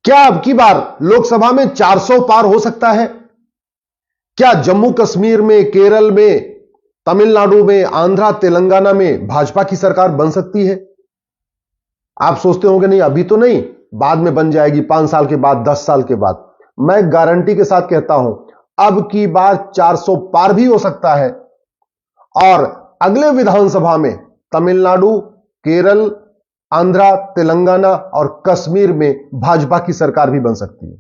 क्या अब की बार लोकसभा में 400 पार हो सकता है? क्या जम्मू कश्मीर में, केरल में, तमिलनाडु में, आंध्रा तेलंगाना में भाजपा की सरकार बन सकती है? आप सोचते होंगे नहीं अभी तो नहीं, बाद में बन जाएगी, 5 साल के बाद, 10 साल के बाद। मैं गारंटी के साथ कहता हूं अब की बार 400 पार भी हो सकता है और अगले विधानसभा में तमिलनाडु, केरल, आंध्रा, तेलंगाना और कश्मीर में भाजपा की सरकार भी बन सकती है।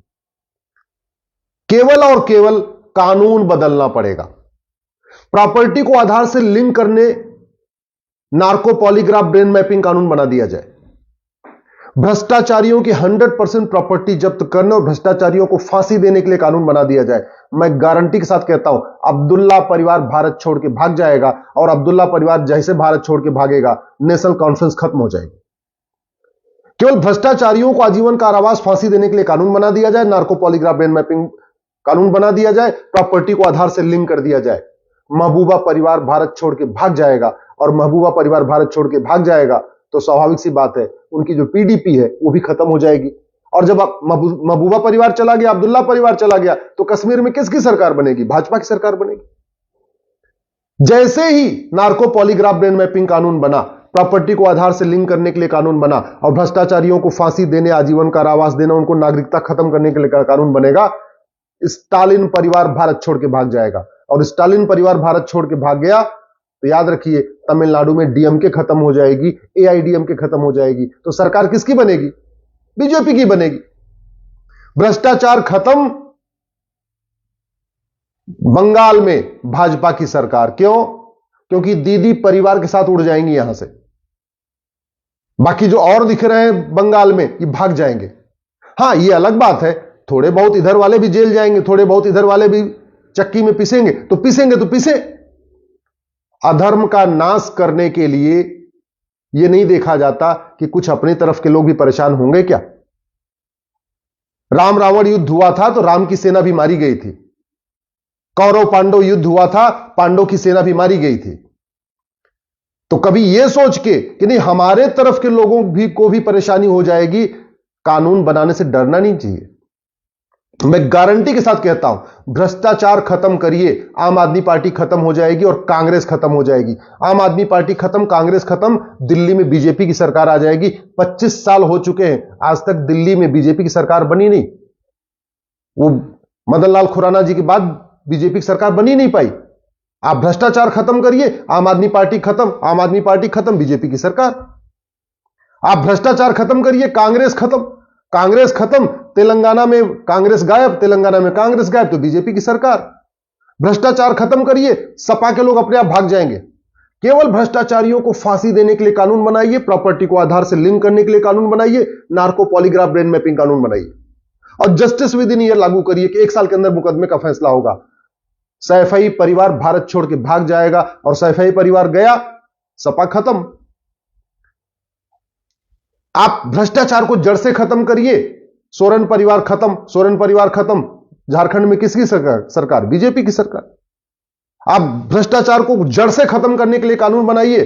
केवल और केवल कानून बदलना पड़ेगा। प्रॉपर्टी को आधार से लिंक करने नार्को पॉलीग्राफ ब्रेन मैपिंग कानून बना दिया जाए। भ्रष्टाचारियों की 100% प्रॉपर्टी जब्त करने और भ्रष्टाचारियों को फांसी देने के लिए कानून बना दिया जाए। मैं गारंटी के साथ कहता हूं अब्दुल्ला परिवार भारत छोड़ के भाग जाएगा और अब्दुल्ला परिवार जैसे भारत छोड़ के भागेगा नेशनल कॉन्फ्रेंस खत्म हो जाएगी। केवल भ्रष्टाचारियों को आजीवन कारावास फांसी देने के लिए कानून बना दिया जाए, नार्को पॉलीग्राफ ब्रेन मैपिंग कानून बना दिया जाए, प्रॉपर्टी को आधार से लिंक कर दिया जाए। महबूबा परिवार भारत छोड़ के भाग जाएगा और महबूबा परिवार भारत छोड़ के भाग जाएगा तो स्वाभाविक सी बात है उनकी जो पीडीपी है वो भी खत्म हो जाएगी। और जब महबूबा परिवार चला गया, अब्दुल्ला परिवार चला गया तो कश्मीर में किसकी सरकार बनेगी? भाजपा की सरकार बनेगी। जैसे ही नार्को पॉलीग्राफ ब्रेन मैपिंग कानून बना, प्रॉपर्टी को आधार से लिंक करने के लिए कानून बना और भ्रष्टाचारियों को फांसी देने, आजीवन कारावास देना, उनको नागरिकता खत्म करने के लिए कानून बनेगा, स्टालिन परिवार भारत छोड़ के भाग जाएगा। और स्टालिन परिवार भारत छोड़ के भाग गया तो याद रखिए तमिलनाडु में डीएमके खत्म हो जाएगी, एआईडीएमके खत्म हो जाएगी, तो सरकार किसकी बनेगी? बीजेपी की बनेगी। भ्रष्टाचार खत्म, बंगाल में भाजपा की सरकार। क्यों? क्योंकि दीदी परिवार के साथ उड़ जाएंगी यहां से। बाकी जो और दिख रहे हैं बंगाल में ये भाग जाएंगे। हां, ये अलग बात है, थोड़े बहुत इधर वाले भी जेल जाएंगे, थोड़े बहुत इधर वाले भी चक्की में पिसेंगे तो पिसे। अधर्म का नाश करने के लिए यह नहीं देखा जाता कि कुछ अपनी तरफ के लोग भी परेशान होंगे क्या। राम रावण युद्ध हुआ था तो राम की सेना भी मारी गई थी। कौरव पांडव युद्ध हुआ था, पांडव की सेना भी मारी गई थी। तो कभी यह सोच के कि नहीं हमारे तरफ के लोगों को भी परेशानी हो जाएगी, कानून बनाने से डरना नहीं चाहिए। मैं गारंटी के साथ कहता हूं भ्रष्टाचार खत्म करिए, आम आदमी पार्टी खत्म हो जाएगी और कांग्रेस खत्म हो जाएगी। आम आदमी पार्टी खत्म, कांग्रेस खत्म, दिल्ली में बीजेपी की सरकार आ जाएगी। 25 साल हो चुके हैं, आज तक दिल्ली में बीजेपी की सरकार बनी नहीं। वो मदन लाल खुराना जी के बाद बीजेपी की सरकार बनी नहीं पाई। आप भ्रष्टाचार खत्म करिए, आम आदमी पार्टी खत्म, आम आदमी पार्टी खत्म, बीजेपी की सरकार। आप भ्रष्टाचार खत्म करिए, कांग्रेस खत्म, कांग्रेस खत्म, तेलंगाना में कांग्रेस गायब, तेलंगाना में कांग्रेस गायब, तो बीजेपी की सरकार। भ्रष्टाचार खत्म करिए, सपा के लोग अपने आप भाग जाएंगे। केवल भ्रष्टाचारियों को फांसी देने के लिए कानून बनाइए, प्रॉपर्टी को आधार से लिंक करने के लिए कानून बनाइए, नार्को पॉलीग्राफ ब्रेन मैपिंग कानून बनाइए और जस्टिस विद इन ईयर लागू करिए कि 1 साल के अंदर मुकदमे का फैसला होगा। सैफई परिवार भारत छोड़ के भाग जाएगा और सैफई परिवार गया, सपा खत्म। आप भ्रष्टाचार को जड़ से खत्म करिए, सोरेन परिवार खत्म, सोरेन परिवार खत्म। झारखंड में किसकी सरकार? बीजेपी की सरकार। आप भ्रष्टाचार को जड़ से खत्म करने के लिए कानून बनाइए,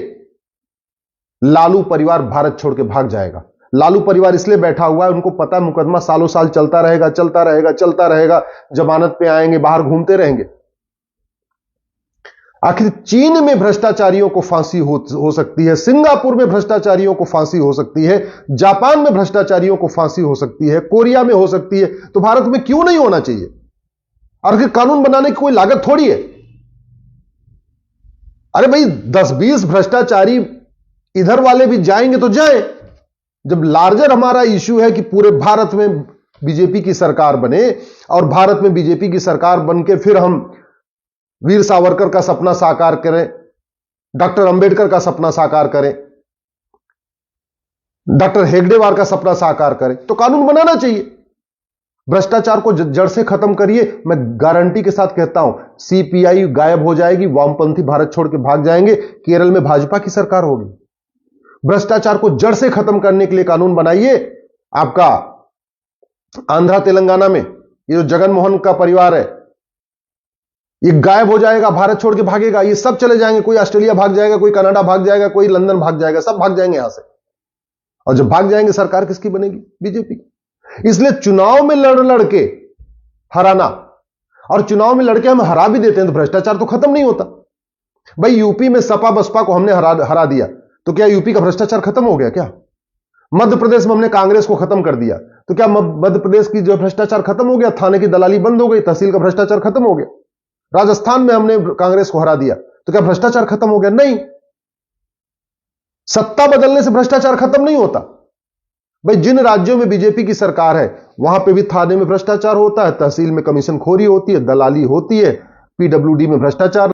लालू परिवार भारत छोड़ के भाग जाएगा। लालू परिवार इसलिए बैठा हुआ है, उनको पता है मुकदमा सालों साल चलता रहेगा, चलता रहेगा, चलता रहेगा, जमानत पे आएंगे, बाहर घूमते रहेंगे। आखिर चीन में भ्रष्टाचारियों को फांसी हो सकती है, सिंगापुर में भ्रष्टाचारियों को फांसी हो सकती है, जापान में भ्रष्टाचारियों को फांसी हो सकती है, कोरिया में हो सकती है, तो भारत में क्यों नहीं होना चाहिए? और फिर कानून बनाने की कोई लागत थोड़ी है। अरे भाई 10-20 भ्रष्टाचारी इधर वाले भी जाएंगे तो जाए। जब लार्जर हमारा इश्यू है कि पूरे भारत में बीजेपी की सरकार बने और भारत में बीजेपी की सरकार बनके फिर हम वीर सावरकर का सपना साकार करें, डॉक्टर अंबेडकर का सपना साकार करें, डॉक्टर हेगडेवार का सपना साकार करें, तो कानून बनाना चाहिए। भ्रष्टाचार को जड़ से खत्म करिए। मैं गारंटी के साथ कहता हूं सीपीआई गायब हो जाएगी, वामपंथी भारत छोड़ के भाग जाएंगे, केरल में भाजपा की सरकार होगी। भ्रष्टाचार को जड़ से खत्म करने के लिए कानून बनाइए। आपका आंध्रा तेलंगाना में ये जो जगनमोहन का परिवार है ये गायब हो जाएगा, भारत छोड़ के भागेगा, ये सब चले जाएंगे। कोई ऑस्ट्रेलिया भाग जाएगा, कोई कनाडा भाग जाएगा, कोई लंदन भाग जाएगा, सब भाग जाएंगे यहां से। और जब भाग जाएंगे सरकार किसकी बनेगी? बीजेपी। इसलिए चुनाव में लड़ के हराना, और चुनाव में लड़के हम हरा भी देते हैं तो भ्रष्टाचार तो खत्म नहीं होता। भाई यूपी में सपा बसपा को हमने हरा दिया तो क्या यूपी का भ्रष्टाचार खत्म हो गया? क्या मध्य प्रदेश में हमने कांग्रेस को खत्म कर दिया तो क्या मध्य प्रदेश की जो भ्रष्टाचार खत्म हो गया? थाने की दलाली बंद हो गई, तहसील का भ्रष्टाचार खत्म हो गया। राजस्थान में हमने कांग्रेस को हरा दिया तो क्या भ्रष्टाचार खत्म हो गया? नहीं। सत्ता बदलने से भ्रष्टाचार खत्म नहीं होता। भाई जिन राज्यों में बीजेपी की सरकार है वहां पे भी थाने में भ्रष्टाचार होता है, तहसील में कमीशन खोरी होती है, दलाली होती है, पीडब्ल्यूडी में भ्रष्टाचार